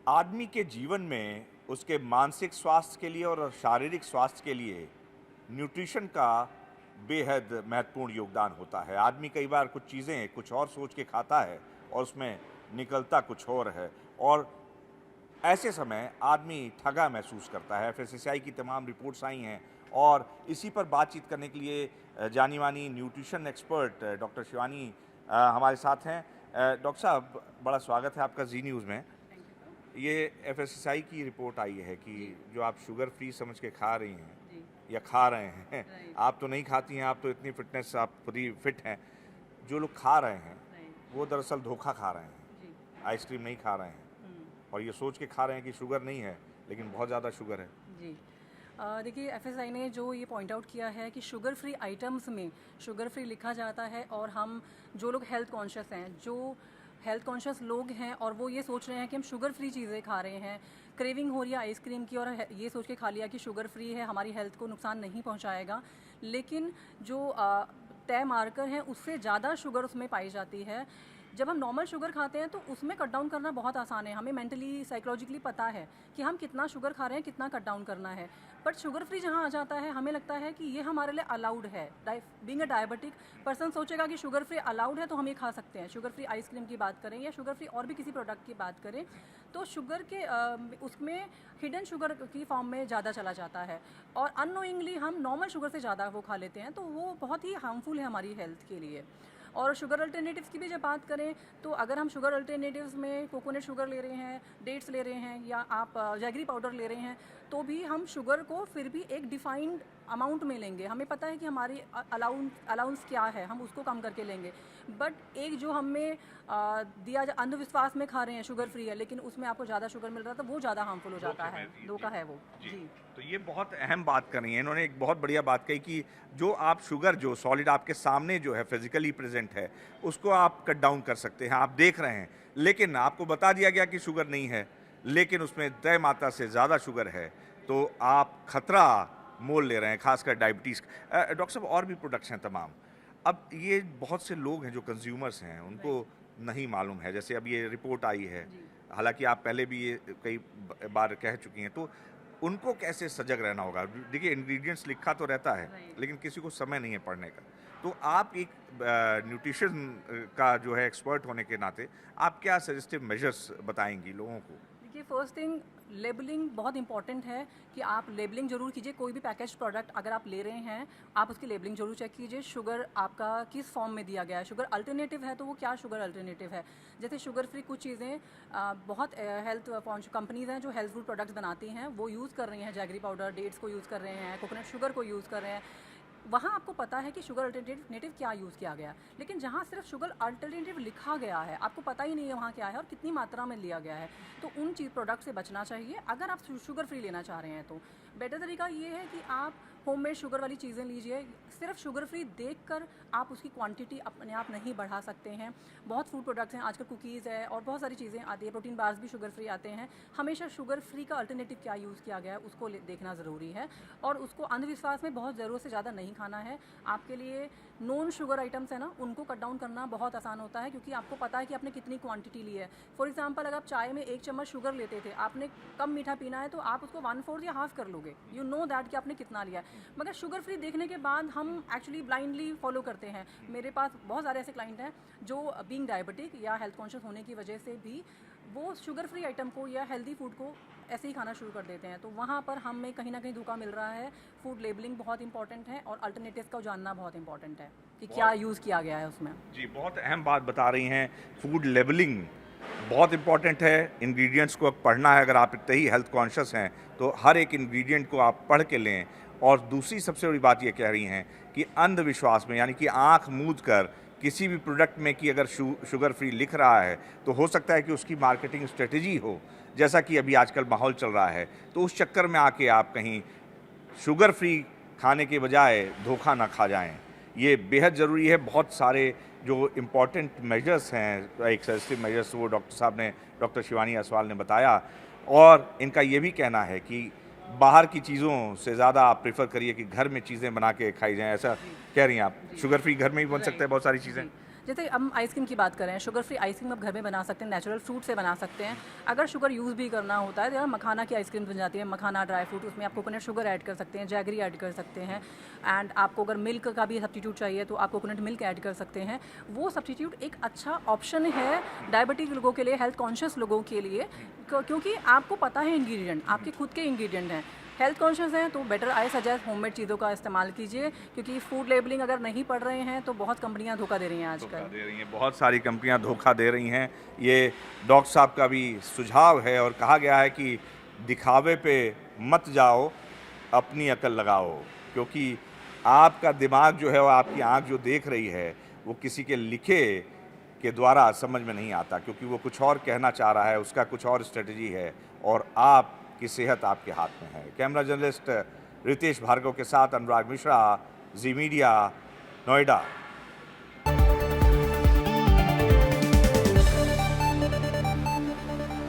आदमी के जीवन में उसके मानसिक स्वास्थ्य के लिए और शारीरिक स्वास्थ्य के लिए न्यूट्रिशन का बेहद महत्वपूर्ण योगदान होता है। आदमी कई बार कुछ चीज़ें कुछ और सोच के खाता है और उसमें निकलता कुछ और है, और ऐसे समय आदमी ठगा महसूस करता है। एफएसएसआई की तमाम रिपोर्ट्स आई हैं और इसी पर बातचीत करने के लिए जानी मानी न्यूट्रिशन एक्सपर्ट डॉक्टर शिवानी हमारे साथ हैं। डॉक्टर साहब, बड़ा स्वागत है आपका जी न्यूज़ में। ये एफएसएसआई की रिपोर्ट आई है कि जो आप शुगर फ्री समझ के खा रही हैं या खा रहे हैं, आप तो नहीं खाती हैं, आप तो इतनी फिटनेस, आप खुद ही फिट हैं। जो लोग खा रहे हैं वो दरअसल धोखा खा रहे हैं, आइसक्रीम नहीं खा रहे हैं और ये सोच के खा रहे हैं कि शुगर नहीं है, लेकिन बहुत ज़्यादा शुगर है। जी, देखिए एफएसआई ने जो ये पॉइंट आउट किया है कि शुगर फ्री आइटम्स में शुगर फ्री लिखा जाता है, और हम जो लोग हेल्थ कॉन्शियस हैं, जो हेल्थ कॉन्शियस लोग हैं और वो ये सोच रहे हैं कि हम शुगर फ्री चीज़ें खा रहे हैं, क्रेविंग हो रही है आइसक्रीम की, और ये सोच के खा लिया कि शुगर फ्री है, हमारी हेल्थ को नुकसान नहीं पहुंचाएगा, लेकिन जो तय मार्कर हैं उससे ज़्यादा शुगर उसमें पाई जाती है। जब हम नॉर्मल शुगर खाते हैं तो उसमें कट डाउन करना बहुत आसान है, हमें मेंटली साइकोलॉजिकली पता है कि हम कितना शुगर खा रहे हैं, कितना कट डाउन करना है। बट शुगर फ्री जहाँ आ जाता है, हमें लगता है कि ये हमारे लिए अलाउड है। बीइंग अ डायबिटिक पर्सन सोचेगा कि शुगर फ्री अलाउड है तो हम ये खा सकते हैं। शुगर फ्री आइसक्रीम की बात करें या शुगर फ्री और भी किसी प्रोडक्ट की बात करें, तो शुगर के उसमें हिडन शुगर की फॉर्म में ज़्यादा चला जाता है, और अननोइंगली हम नॉर्मल शुगर से ज़्यादा वो खा लेते हैं, तो वो बहुत ही हार्मफुल है हमारी हेल्थ के लिए। और शुगर अल्टरनेटिव्स की भी जब बात करें, तो अगर हम शुगर अल्टरनेटिव्स में कोकोनट शुगर ले रहे हैं, डेट्स ले रहे हैं, या आप जैगरी पाउडर ले रहे हैं, तो भी हम शुगर को फिर भी एक डिफाइंड अमाउंट में लेंगे। हमें पता है कि हमारी अलाउंस क्या है, हम उसको कम करके लेंगे। बट एक जो हमें दिया अंधविश्वास में खा रहे हैं शुगर फ्री है, लेकिन उसमें आपको ज़्यादा शुगर मिल रहा था, वो ज़्यादा हार्मफुल हो जाता है, धोखा है वो। जी, तो ये बहुत अहम बात कर रही हैं इन्होंने, एक बहुत बढ़िया बात कही कि जो आप शुगर, जो सॉलिड आपके सामने जो है फिजिकली प्रेजेंट है, उसको आप कट डाउन कर सकते हैं, आप देख रहे हैं, लेकिन आपको बता दिया गया कि शुगर नहीं है, लेकिन उसमें तय मात्रा से ज़्यादा शुगर है, तो आप खतरा मोल ले रहे हैं, खासकर डायबिटीज़। डॉक्टर साहब, और भी प्रोडक्ट्स हैं तमाम। अब ये बहुत से लोग हैं जो कंज्यूमर्स हैं, उनको नहीं मालूम है। जैसे अब ये रिपोर्ट आई है, हालांकि आप पहले भी ये कई बार कह चुकी हैं, तो उनको कैसे सजग रहना होगा? देखिए, इंग्रेडिएंट्स लिखा तो रहता है, लेकिन किसी को समय नहीं है पढ़ने का। तो आप एक न्यूट्रिशन का जो है एक्सपर्ट होने के नाते, आप क्या सजेस्टिव मेजर्स बताएंगी लोगों को? देखिए, फर्स्ट थिंग, लेबलिंग बहुत इंपॉर्टेंट है कि आप लेबलिंग जरूर कीजिए। कोई भी पैकेज प्रोडक्ट अगर आप ले रहे हैं, आप उसकी लेबलिंग जरूर चेक कीजिए। शुगर आपका किस फॉर्म में दिया गया है, शुगर अल्टरनेटिव है तो वो क्या शुगर अल्टरनेटिव है। जैसे शुगर फ्री कुछ चीज़ें बहुत हेल्थ कंपनीज हैं जो हेल्थ फूड प्रोडक्ट्स बनाती हैं, वो यूज़ कर रही हैं, जैगरी पाउडर, डेट्स को यूज़ कर रहे हैं, कोकोनट शुगर को यूज़ कर रहे हैं। वहाँ आपको पता है कि शुगर अल्टरनेटिव क्या यूज़ किया गया, लेकिन जहाँ सिर्फ शुगर अल्टरनेटिव लिखा गया है, आपको पता ही नहीं है वहाँ क्या है और कितनी मात्रा में लिया गया है, तो उन चीज़ प्रोडक्ट से बचना चाहिए। अगर आप शुगर फ्री लेना चाह रहे हैं तो बेटर तरीका ये है कि आप होममेड शुगर वाली चीज़ें लीजिए। सिर्फ शुगर फ्री देखकर आप उसकी क्वांटिटी अपने आप नहीं बढ़ा सकते हैं। बहुत फूड प्रोडक्ट्स हैं आजकल, कुकीज़ है और बहुत सारी चीज़ें आती है, प्रोटीन बार्स भी शुगर फ्री आते हैं। हमेशा शुगर फ्री का अल्टरनेटिव क्या यूज़ किया गया है उसको देखना ज़रूरी है, और उसको अंधविश्वास में बहुत ज़रूरत से ज़्यादा नहीं खाना है। आपके लिए नॉन शुगर आइटम्स है ना, उनको कट डाउन करना बहुत आसान होता है, क्योंकि आपको पता है कि आपने कितनी क्वांटिटी ली है। फॉर एग्जांपल, अगर आप चाय में 1 चम्मच शुगर लेते थे, आपने कम मीठा पीना है तो आप उसको 1/4 या हाफ कर लोगे। यू नो दैट कि आपने कितना लिया है। मगर शुगर फ्री देखने के बाद हम एक्चुअली ब्लाइंडली फॉलो करते हैं। मेरे पास बहुत सारे ऐसे क्लाइंट हैं जो बीइंग डायबिटिक या हेल्थ कॉन्शियस होने की वजह से भी वो शुगर फ्री आइटम को या हेल्दी फूड को ऐसे ही खाना शुरू कर देते हैं। तो वहाँ पर हमें कहीं ना कहीं धोखा मिल रहा है। फूड लेबलिंग बहुत इंपॉर्टेंट है और अल्टरनेटिव्स को जानना बहुत इंपॉर्टेंट है कि क्या यूज़ किया गया है उसमें। जी, बहुत अहम बात बता रही हैं। फूड लेबलिंग बहुत इंपॉर्टेंट है। इंग्रेडिएंट्स को पढ़ना है। अगर आप इतने ही हेल्थ कॉन्शियस हैं तो हर एक इंग्रेडिएंट को आप पढ़ के लें। और दूसरी सबसे बड़ी बात ये कह रही हैं कि अंधविश्वास में, यानी कि आंख मूंद कर किसी भी प्रोडक्ट में कि अगर शुगर फ्री लिख रहा है तो हो सकता है कि उसकी मार्केटिंग स्ट्रेटजी हो, जैसा कि अभी आजकल माहौल चल रहा है, तो उस चक्कर में आके आप कहीं शुगर फ्री खाने के बजाय धोखा ना खा जाएं। ये बेहद ज़रूरी है। बहुत सारे जो इम्पॉर्टेंट मेजर्स हैं, एक सजेस्टिव मेजर्स, वो डॉक्टर साहब ने, डॉक्टर शिवानी असवाल ने बताया, और इनका ये भी कहना है कि बाहर की चीज़ों से ज़्यादा आप प्रेफर करिए कि घर में चीज़ें बना के खाई जाएं। ऐसा कह रही हैं आप? शुगर फ्री घर में ही बन सकता है बहुत सारी चीज़ें। जैसे हम आइसक्रीम की बात करें, शुगर फ्री आइसक्रीम आप घर में बना सकते हैं, नेचुरल फ्रूट से बना सकते हैं। अगर शुगर यूज़ भी करना होता है तो यार मखाना की आइसक्रीम बन जाती है, मखाना ड्राई फ्रूट, उसमें आप कोकोनट शुगर ऐड कर सकते हैं, जैगरी ऐड कर सकते हैं। एंड आपको अगर मिल्क का भी सब्स्टिट्यूट चाहिए तो आप कोकोनट मिल्क ऐड कर सकते हैं। वो सब्स्टिट्यूट एक अच्छा ऑप्शन है डायबिटिक लोगों के लिए, हेल्थ कॉन्शियस लोगों के लिए, क्योंकि आपको पता है इंग्रेडिएंट, आपके खुद के इंग्रेडिएंट हैं। हेल्थ कॉन्शियस हैं तो बेटर आई सजेस्ट होममेड चीज़ों का इस्तेमाल कीजिए, क्योंकि फूड लेबलिंग अगर नहीं पढ़ रहे हैं तो बहुत कंपनियां धोखा दे रही हैं धोखा आजकल। दे रही हैं, बहुत सारी कंपनियां धोखा दे रही हैं। ये डॉक्टर साहब का भी सुझाव है और कहा गया है कि दिखावे पे मत जाओ, अपनी अकल लगाओ, क्योंकि आपका दिमाग जो है और आपकी आंख जो देख रही है वो किसी के लिखे के द्वारा समझ में नहीं आता, क्योंकि वो कुछ और कहना चाह रहा है, उसका कुछ और स्ट्रेटजी है और आपकी सेहत आपके हाथ में है। कैमरा जर्नलिस्ट रितेश भार्गव के साथ अनुराग मिश्रा, जी मीडिया, नोएडा।